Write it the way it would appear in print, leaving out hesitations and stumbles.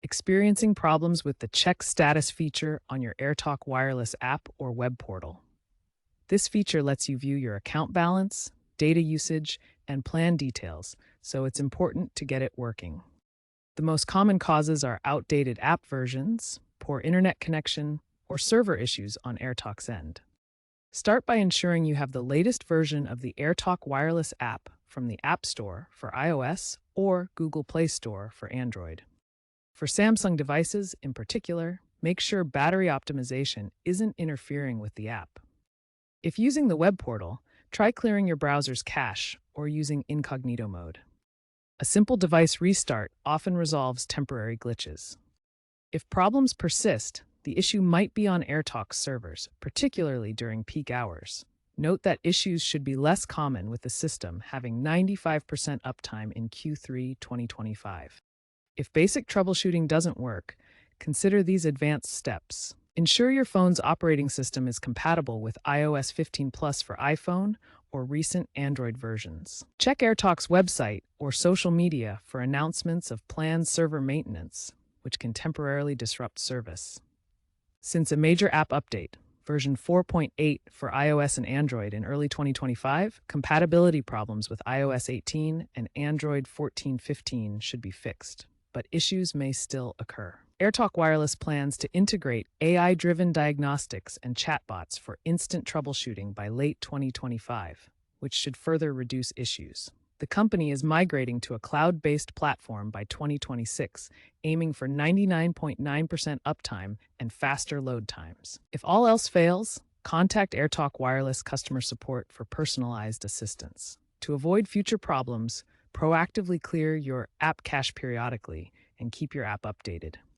Experiencing problems with the Check Status feature on your AirTalk Wireless app or web portal. This feature lets you view your account balance, data usage, and plan details, so it's important to get it working. The most common causes are outdated app versions, poor internet connection, or server issues on AirTalk's end. Start by ensuring you have the latest version of the AirTalk Wireless app from the App Store for iOS or Google Play Store for Android. For Samsung devices in particular, make sure battery optimization isn't interfering with the app. If using the web portal, try clearing your browser's cache or using incognito mode. A simple device restart often resolves temporary glitches. If problems persist, the issue might be on AirTalk's servers, particularly during peak hours. Note that issues should be less common with the system having 95% uptime in Q3 2025. If basic troubleshooting doesn't work, consider these advanced steps. Ensure your phone's operating system is compatible with iOS 15 Plus for iPhone or recent Android versions. Check AirTalk's website or social media for announcements of planned server maintenance, which can temporarily disrupt service. Since a major app update, version 4.8 for iOS and Android in early 2025, compatibility problems with iOS 18 and Android 14.15 should be fixed, but issues may still occur. AirTalk Wireless plans to integrate AI-driven diagnostics and chatbots for instant troubleshooting by late 2025, which should further reduce issues. The company is migrating to a cloud-based platform by 2026, aiming for 99.9% uptime and faster load times. If all else fails, contact AirTalk Wireless customer support for personalized assistance. To avoid future problems, proactively clear your app cache periodically and keep your app updated.